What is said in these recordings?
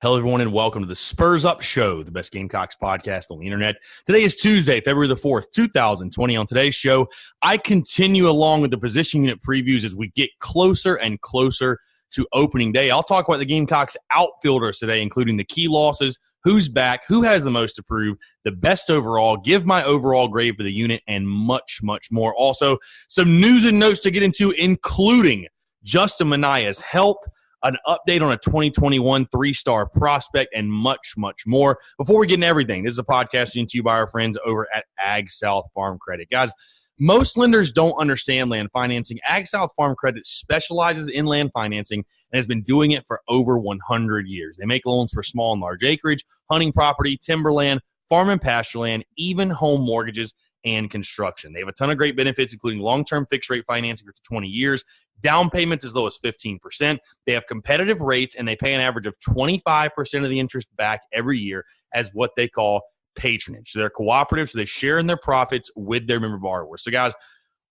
Hello, everyone, and welcome to the Spurs Up Show, the best Gamecocks podcast on the internet. Today is Tuesday, February the 4th, 2020. On today's show, I continue along with the position unit previews as we get closer and closer to opening day. I'll talk about the Gamecocks outfielders today, including the key losses, who's back, who has the most to prove, the best overall, give my overall grade for the unit, and much, much more. Also, some news and notes to get into, including Justin Minaya's health, an update on a 2021 three-star prospect, and much, much more. Before we get into everything, this is a podcast brought to you by our friends over at Ag South Farm Credit. Guys, most lenders don't understand land financing. Ag South Farm Credit specializes in land financing and has been doing it for over 100 years. They make loans for small and large acreage, hunting property, timberland, farm and pasture land, even home mortgages and construction. They have a ton of great benefits, including long-term fixed-rate financing for 20 years, down payments as low as 15%. They have competitive rates, and they pay an average of 25% of the interest back every year as what they call patronage. So they're cooperative, so they share in their profits with their member borrowers. So, guys,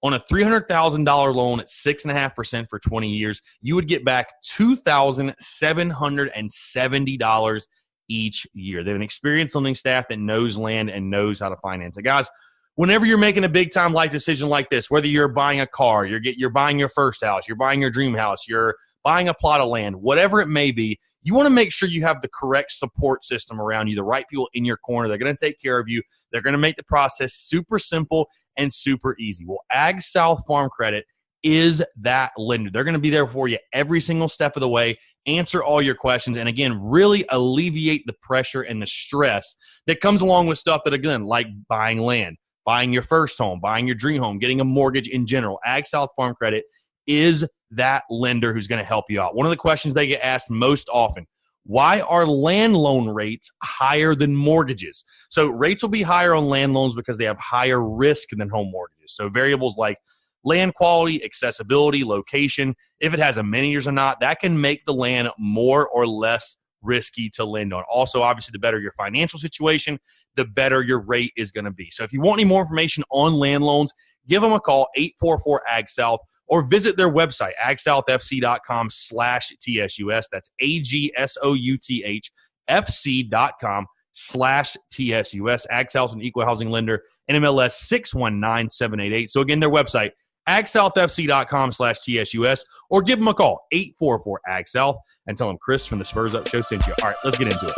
on a $300,000 loan at 6.5% for 20 years, you would get back $2,770 each year. They have an experienced lending staff that knows land and knows how to finance it. Guys, whenever you're making a big-time life decision like this, whether you're buying a car, you're buying your first house, you're buying your dream house, you're buying a plot of land, whatever it may be, you want to make sure you have the correct support system around you, the right people in your corner. They're going to take care of you. They're going to make the process super simple and super easy. Well, Ag South Farm Credit is that lender. They're going to be there for you every single step of the way, answer all your questions, and again, really alleviate the pressure and the stress that comes along with stuff that, again, like buying land, buying your first home, buying your dream home, getting a mortgage in general. Ag South Farm Credit is that lender who's going to help you out. One of the questions they get asked most often, why are land loan rates higher than mortgages? So rates will be higher on land loans because they have higher risk than home mortgages. So variables like land quality, accessibility, location, if it has amenities or not, that can make the land more or less risky to lend on. Also, obviously, the better your financial situation, the better your rate is going to be. So if you want any more information on land loans, give them a call, 844-AG-SOUTH, or visit their website, agsouthfc.com/TSUS. That's AGSOUTHFC.com/TSUS. Ag South is an equal housing lender, NMLS 619788. So again, their website, agsouthfc.com/TSUS, or give them a call, 844-AG-SOUTH, and tell them Chris from the Spurs Up Show sent you. All right, let's get into it.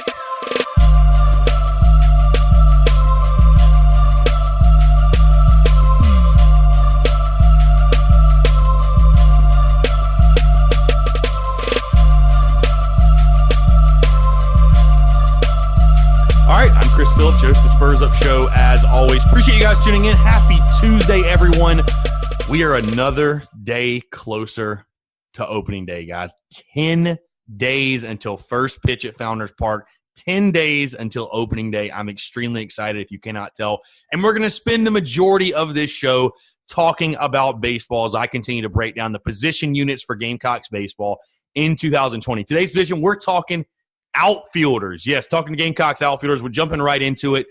All right, I'm Chris Phillips, host of the Spurs Up Show, as always. Appreciate you guys tuning in. Happy Tuesday, everyone. We are another day closer to opening day, guys. 10 days until first pitch at Founders Park. 10 days until opening day. I'm extremely excited, if you cannot tell. And we're going to spend the majority of this show talking about baseball as I continue to break down the position units for Gamecocks baseball in 2020. Today's position, we're talking outfielders. Yes, talking to Gamecocks outfielders. We're jumping right into it.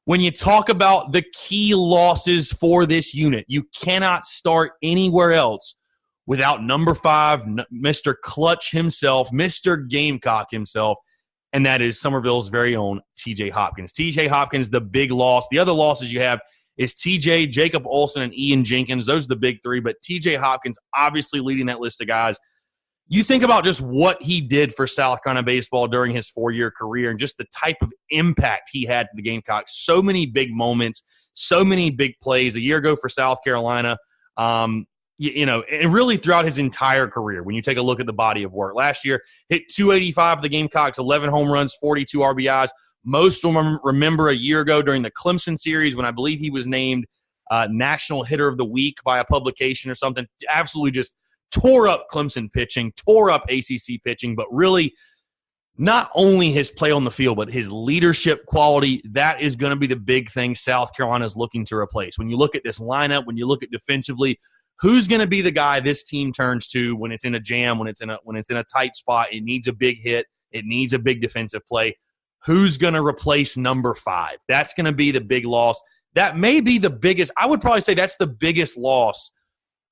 When you talk about the key losses for this unit, you cannot start anywhere else without number 5, Mr. Clutch himself, Mr. Gamecock himself, and that is Somerville's very own TJ Hopkins. TJ Hopkins, the big loss. The other losses you have is TJ, Jacob Olsen, and Ian Jenkins. Those are the big 3, but TJ Hopkins obviously leading that list of guys. You think about just what he did for South Carolina baseball during his 4-year career and just the type of impact he had to the Gamecocks. So many big moments, so many big plays. A year ago for South Carolina, and really throughout his entire career, when you take a look at the body of work. Last year, hit 285 for the Gamecocks, 11 home runs, 42 RBIs. Most of them remember a year ago during the Clemson series when I believe he was named National Hitter of the Week by a publication or something. Absolutely just tore up Clemson pitching, tore up ACC pitching, but really not only his play on the field, but his leadership quality, that is going to be the big thing South Carolina is looking to replace. When you look at this lineup, when you look at defensively, who's going to be the guy this team turns to when it's in a jam, when it's in a tight spot, it needs a big hit, it needs a big defensive play. Who's going to replace number 5? That's going to be the big loss. That may be the biggest, I would probably say that's the biggest loss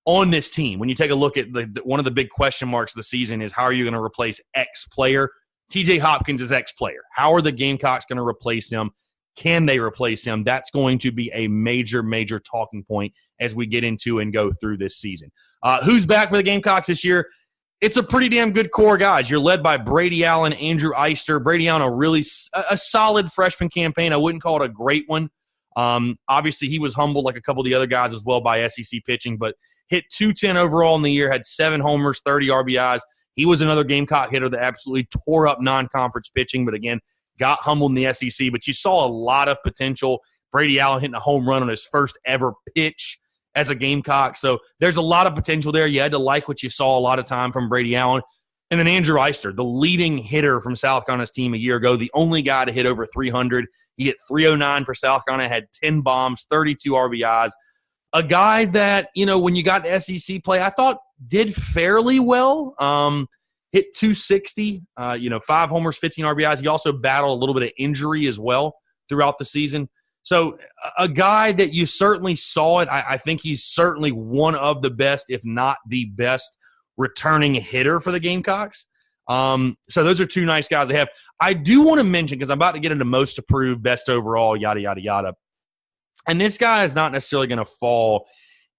on this team. When you take a look at one of the big question marks of the season is how are you going to replace X player? TJ Hopkins is ex-player. How are the Gamecocks going to replace him? Can they replace him? That's going to be a major, major talking point as we get into and go through this season. Who's back for the Gamecocks this year? It's a pretty damn good core, guys. You're led by Brady Allen, Andrew Eister. Brady Allen, a solid freshman campaign. I wouldn't call it a great one. Obviously, he was humbled like a couple of the other guys as well by SEC pitching, but hit 210 overall in the year, had 7 homers, 30 RBIs. He was another Gamecock hitter that absolutely tore up non-conference pitching, but again, got humbled in the SEC. But you saw a lot of potential. Brady Allen hitting a home run on his first ever pitch as a Gamecock. So there's a lot of potential there. You had to like what you saw a lot of time from Brady Allen. And then Andrew Eister, the leading hitter from South Carolina's team a year ago, the only guy to hit over 300. He hit 309 for South Carolina, had 10 bombs, 32 RBIs. A guy that, when you got to SEC play, I thought did fairly well. Hit 260, 5 homers, 15 RBIs. He also battled a little bit of injury as well throughout the season. So a guy that you certainly saw it. I think he's certainly one of the best, if not the best, returning hitter for the Gamecocks. So those are 2 nice guys they have. I do want to mention, because I'm about to get into most approved, best overall, yada, yada, yada. And this guy is not necessarily going to fall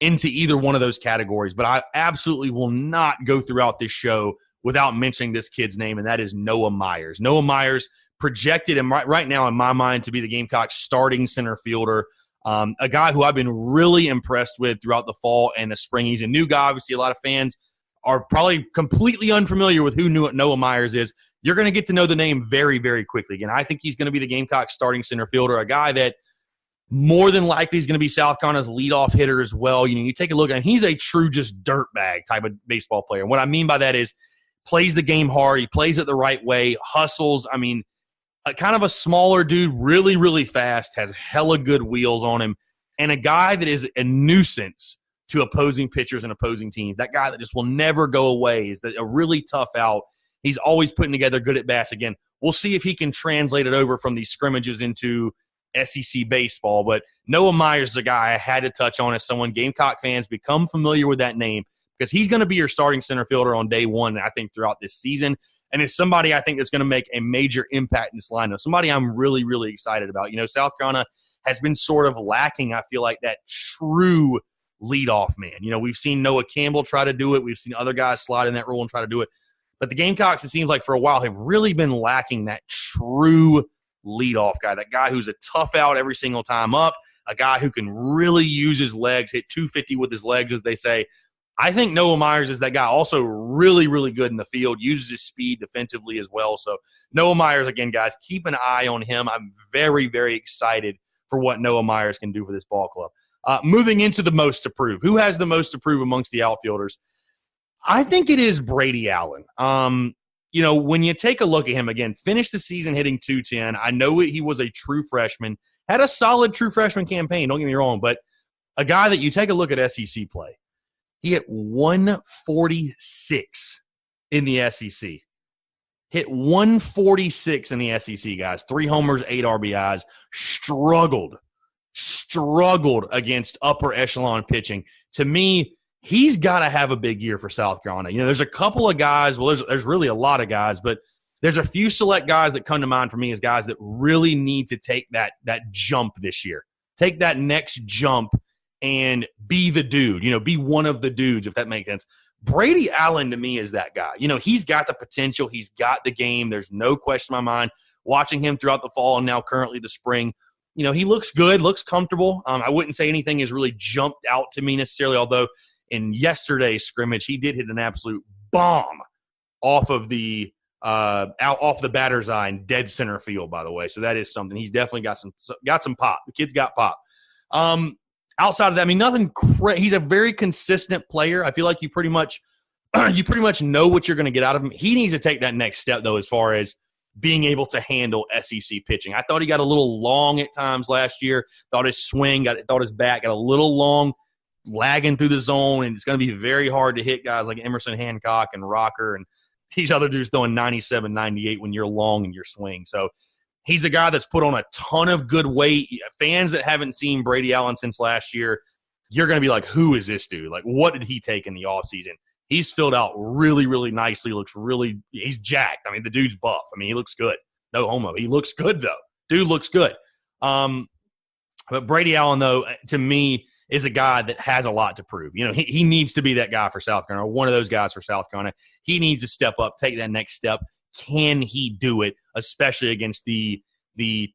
into either one of those categories, but I absolutely will not go throughout this show without mentioning this kid's name, and that is Noah Myers. Noah Myers projected him right now in my mind to be the Gamecocks starting center fielder, a guy who I've been really impressed with throughout the fall and the spring. He's a new guy. Obviously, a lot of fans are probably completely unfamiliar with who Noah Myers is. You're going to get to know the name very, very quickly. Again, I think he's going to be the Gamecocks starting center fielder, a guy that more than likely is going to be South Carolina's leadoff hitter as well. You take a look at him. He's a true just dirtbag type of baseball player. And what I mean by that is plays the game hard. He plays it the right way, hustles. I mean, kind of a smaller dude, really, really fast, has hella good wheels on him, and a guy that is a nuisance to opposing pitchers and opposing teams. That guy that just will never go away is a really tough out. He's always putting together good at-bats. Again, we'll see if he can translate it over from these scrimmages into SEC baseball. But Noah Myers is a guy I had to touch on as someone Gamecock fans become familiar with that name, because he's going to be your starting center fielder on day one, I think, throughout this season. And it's somebody I think that's going to make a major impact in this lineup, somebody I'm really, really excited about. South Carolina has been sort of lacking, I feel like, that true leadoff man. We've seen Noah Campbell try to do it. We've seen other guys slide in that role and try to do it. But the Gamecocks, it seems like for a while, have really been lacking that true leadoff guy, that guy who's a tough out every single time up, a guy who can really use his legs, hit 250 with his legs, as they say. I think Noah Myers is that guy, also really, really good in the field, uses his speed defensively as well. So Noah Myers, again, guys, keep an eye on him. I'm very, very excited for what Noah Myers can do for this ball club. Moving into the most to prove. Who has the most to prove amongst the outfielders? I think it is Brady Allen. When you take a look at him, again, finished the season hitting 210. I know he was a true freshman, had a solid true freshman campaign, don't get me wrong, but a guy that you take a look at SEC play, he hit 146 in the SEC. Hit 146 in the SEC, guys. 3 homers, 8 RBIs. Struggled against upper echelon pitching. To me, he's got to have a big year for South Carolina. There's a couple of guys. Well, there's really a lot of guys, but there's a few select guys that come to mind for me as guys that really need to take that jump this year. Take that next jump and be the dude, be one of the dudes, if that makes sense. Brady Allen, to me, is that guy. He's got the potential. He's got the game. There's no question in my mind. Watching him throughout the fall and now currently the spring, he looks good, looks comfortable. I wouldn't say anything has really jumped out to me necessarily, although in yesterday's scrimmage, he did hit an absolute bomb off of the batter's eye in dead center field, by the way. So that is something. He's definitely got some pop. The kid's got pop. Outside of that, nothing he's a very consistent player. I feel like you pretty much know what you're going to get out of him. He needs to take that next step, though, as far as being able to handle SEC pitching. I thought he got a little long at times last year. Thought his swing, thought his bat got a little long, lagging through the zone, and it's going to be very hard to hit guys like Emerson Hancock and Rocker and these other dudes throwing 97, 98 when you're long in your swing. So he's a guy that's put on a ton of good weight. Fans that haven't seen Brady Allen since last year, you're going to be like, who is this dude? Like, what did he take in the offseason? He's filled out really, really nicely. He's jacked. I mean, the dude's buff. I mean, he looks good. No homo. He looks good, though. Dude looks good. But Brady Allen, though, to me, is a guy that has a lot to prove. He needs to be that guy for South Carolina, or one of those guys for South Carolina. He needs to step up, take that next step. Can he do it, especially against the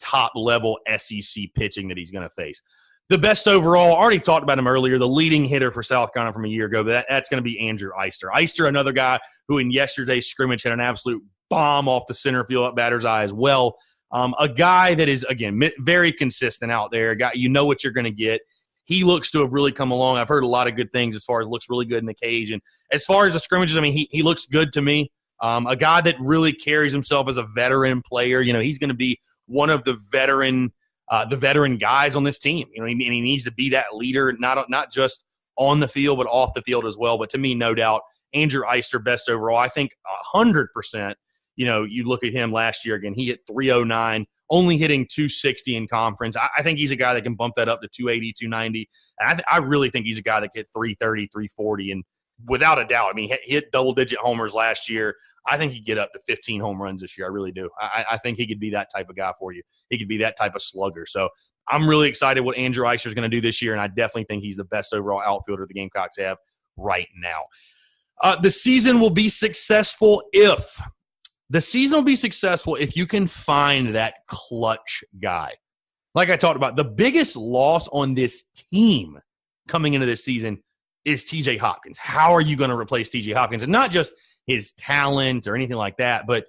top-level SEC pitching that he's going to face? The best overall, already talked about him earlier, the leading hitter for South Carolina from a year ago, but that's going to be Andrew Eister. Eister, another guy who in yesterday's scrimmage had an absolute bomb off the center field at batter's eye as well. A guy that is, again, very consistent out there. A guy, you know what you're going to get. He looks to have really come along. I've heard a lot of good things as far as looks really good in the cage. And as far as the scrimmages, I mean, he looks good to me. A guy that really carries himself as a veteran player. He's going to be one of the veteran guys on this team. And he needs to be that leader, not just on the field, but off the field as well. But to me, no doubt, Andrew Eister, best overall. I think 100%. You look at him last year again, he hit 309, only hitting 260 in conference. I think he's a guy that can bump that up to 280, 290. And I really think he's a guy that can hit 330, 340. And without a doubt, I mean, he hit double-digit homers last year. I think he'd get up to 15 home runs this year. I really do. I think he could be that type of guy for you. He could be that type of slugger. So I'm really excited what Andrew Eister is going to do this year, and I definitely think he's the best overall outfielder the Gamecocks have right now. The season will be successful if you can find that clutch guy. Like I talked about, the biggest loss on this team coming into this season is TJ Hopkins. How are you going to replace TJ Hopkins? And not just his talent or anything like that, but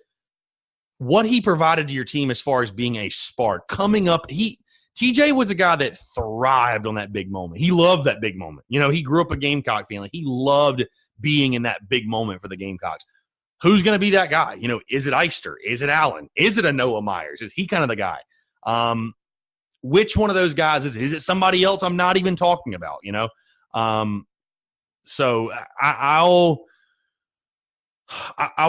what he provided to your team as far as being a spark. Coming up, TJ was a guy that thrived on that big moment. He loved that big moment. He grew up a Gamecock fan. He loved being in that big moment for the Gamecocks. Who's going to be that guy? Is it Eister? Is it Allen? Is it a Noah Myers? Is he kind of the guy? Which one of those guys is it somebody else I'm not even talking about, So I'll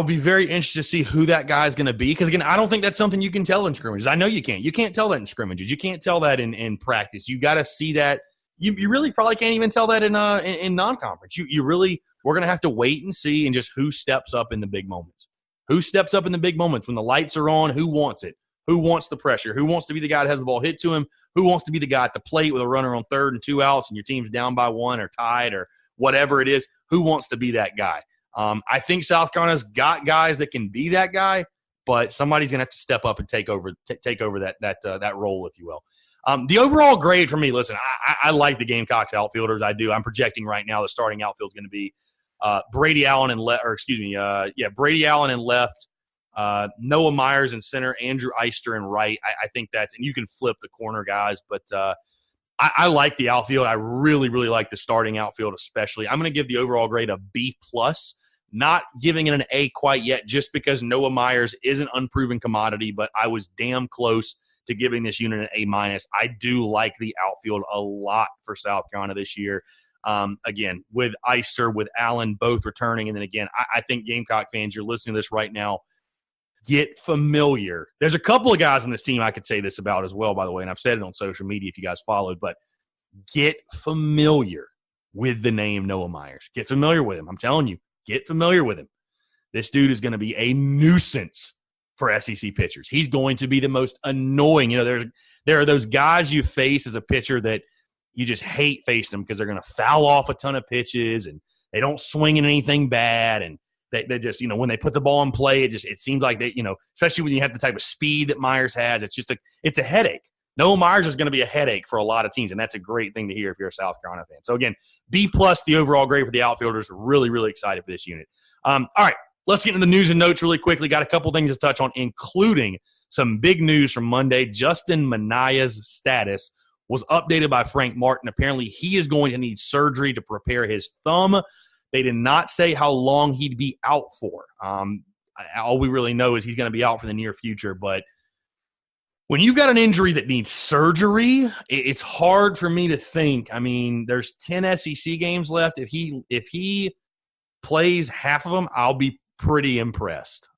be very interested to see who that guy is going to be. Because, again, I don't think that's something you can tell in scrimmages. I know you can't. You can't tell that in scrimmages. You can't tell that in practice. You got to see that. You really probably can't even tell that in non-conference. We're going to have to wait and see and just who steps up in the big moments. Who steps up in the big moments when the lights are on? Who wants it? Who wants the pressure? Who wants to be the guy that has the ball hit to him? Who wants to be the guy at the plate with a runner on third and 2 outs and your team's down by 1 or tied or whatever it is? Who wants to be that guy? I think South Carolina's got guys that can be that guy, but somebody's going to have to step up and take over that role, if you will. The overall grade for me, listen, I like the Gamecocks outfielders. I do. I'm projecting right now the starting outfield is going to be Brady Allen in left, Brady Allen in left, Noah Myers in center, Andrew Eister in right. I think that's, and you can flip the corner guys, but I like the outfield. I really, really like the starting outfield, especially. I'm going to give the overall grade a B+, not giving it an A quite yet, just because Noah Myers is an unproven commodity, but I was damn close to giving this unit an A-. I do like the outfield a lot for South Carolina this year. Again, with Eister, with Allen both returning. And then again, I think Gamecock fans, you're listening to this right now, get familiar. There's a couple of guys on this team I could say this about as well, by the way, and I've said it on social media if you guys followed, but get familiar with the name Noah Myers. Get familiar with him. I'm telling you, get familiar with him. This dude is going to be a nuisance for SEC pitchers. He's going to be the most annoying. There are those guys you face as a pitcher that you just hate facing them because they're going to foul off a ton of pitches and they don't swing at anything bad, and they just, when they put the ball in play, it seems like they, especially when you have the type of speed that Myers has, it's a headache. Noah Myers is going to be a headache for a lot of teams, and that's a great thing to hear if you're a South Carolina fan. So again, B+, the overall grade for the outfielders. Really, really excited for this unit. All right, let's get into the news and notes really quickly. Got a couple things to touch on, including some big news from Monday. Justin Minaya's status was updated by Frank Martin. Apparently, he is going to need surgery to prepare his thumb. They did not say how long he'd be out for. All we really know is he's going to be out for the near future. But when you've got an injury that needs surgery, it's hard for me to think. I mean, there's 10 SEC games left. If he plays half of them, I'll be pretty impressed.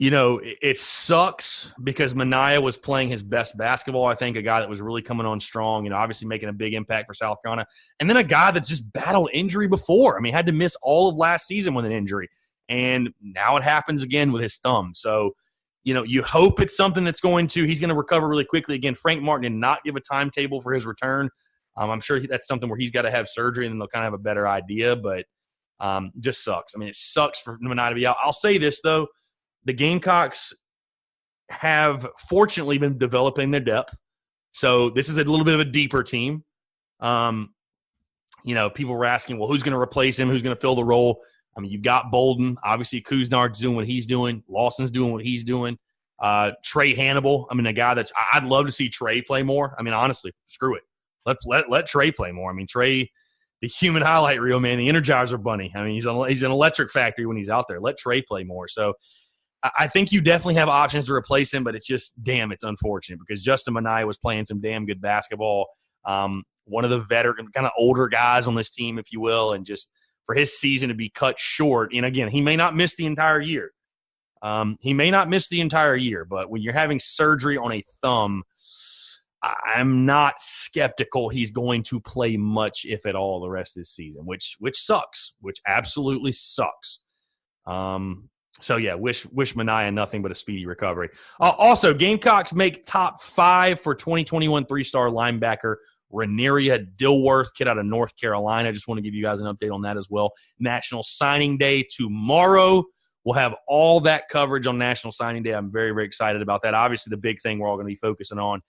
It sucks because Minaya was playing his best basketball. I think a guy that was really coming on strong, obviously making a big impact for South Carolina. And then a guy that just battled injury before. I mean, had to miss all of last season with an injury. And now it happens again with his thumb. So, you hope it's something he's going to recover really quickly. Again, Frank Martin did not give a timetable for his return. I'm sure that's something where he's got to have surgery and then they'll kind of have a better idea. But just sucks. I mean, it sucks for Minaya to be out. I'll say this, though. The Gamecocks have fortunately been developing their depth. So this is a little bit of a deeper team. People were asking, well, who's going to replace him? Who's going to fill the role? I mean, you've got Bolden. Obviously, Kuznar's doing what he's doing. Lawson's doing what he's doing. Trey Hannibal, a guy I'd love to see Trey play more. I mean, honestly, screw it. Let Trey play more. I mean, Trey, the human highlight reel, man, the Energizer Bunny. I mean, he's an electric factory when he's out there. Let Trey play more. So I think you definitely have options to replace him, but it's just, it's unfortunate because Justin Minaya was playing some damn good basketball. One of the veteran, kind of older guys on this team, if you will, and just for his season to be cut short. And again, he may not miss the entire year. But when you're having surgery on a thumb, I'm not skeptical he's going to play much, if at all, the rest of this season, which sucks, which absolutely sucks. So, yeah, wish Minaya nothing but a speedy recovery. Also, Gamecocks make top 5 for 2021 three-star linebacker Reneria Dilworth, kid out of North Carolina. Just want to give you guys an update on that as well. National Signing Day tomorrow. We'll have all that coverage on National Signing Day. I'm very, very excited about that. Obviously, the big thing we're all going to be focusing on,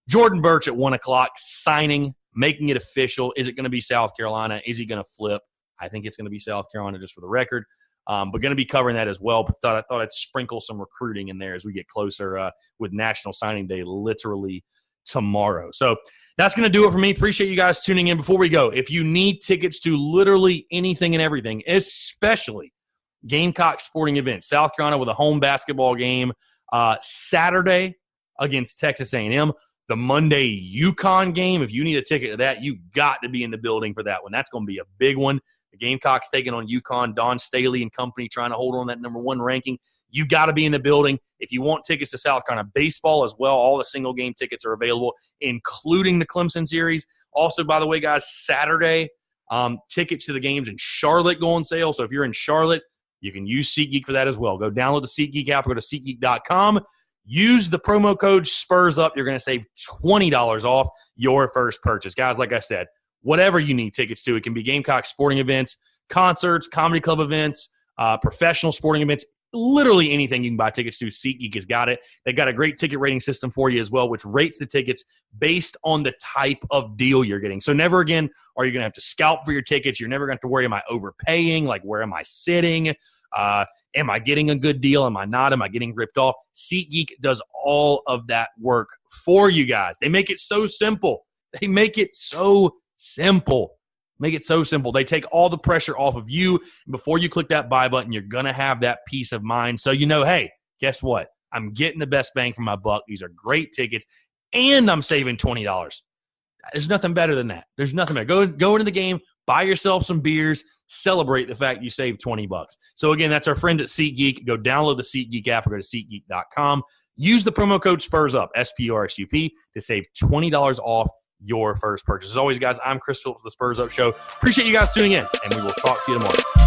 Jordan Birch at 1 o'clock, signing, making it official. Is it going to be South Carolina? Is he going to flip? I think it's going to be South Carolina, just for the record. But going to be covering that as well. But I thought I'd sprinkle some recruiting in there as we get closer with National Signing Day literally tomorrow. So that's going to do it for me. Appreciate you guys tuning in. Before we go, if you need tickets to literally anything and everything, especially Gamecock sporting events, South Carolina with a home basketball game Saturday against Texas A&M, the Monday UConn game, if you need a ticket to that, you got to be in the building for that one. That's going to be a big one. The Gamecocks taking on UConn, Don Staley and company trying to hold on that number 1 ranking. You got to be in the building. If you want tickets to South Carolina baseball as well, all the single game tickets are available, including the Clemson series. Also, by the way, guys, Saturday, tickets to the games in Charlotte go on sale. So if you're in Charlotte, you can use SeatGeek for that as well. Go download the SeatGeek app or go to SeatGeek.com. Use the promo code SPURSUP. You're going to save $20 off your first purchase. Guys, like I said, whatever you need tickets to, it can be Gamecock sporting events, concerts, comedy club events, professional sporting events, literally anything you can buy tickets to. SeatGeek has got it. They've got a great ticket rating system for you as well, which rates the tickets based on the type of deal you're getting. So never again are you going to have to scalp for your tickets. You're never going to have to worry, am I overpaying? Like, where am I sitting? Am I getting a good deal? Am I not? Am I getting ripped off? SeatGeek does all of that work for you guys. They make it so simple. Make it so simple. They take all the pressure off of you. Before you click that buy button, you're going to have that peace of mind. So hey, guess what? I'm getting the best bang for my buck. These are great tickets, and I'm saving $20. There's nothing better than that. There's nothing better. Go into the game, buy yourself some beers, celebrate the fact you saved $20. So again, that's our friends at SeatGeek. Go download the SeatGeek app or go to SeatGeek.com. Use the promo code SPURSUP, SPURSUP, to save $20 off your first purchase. As always, guys, I'm Chris Phillips of the Spurs Up Show. Appreciate you guys tuning in, and we will talk to you tomorrow.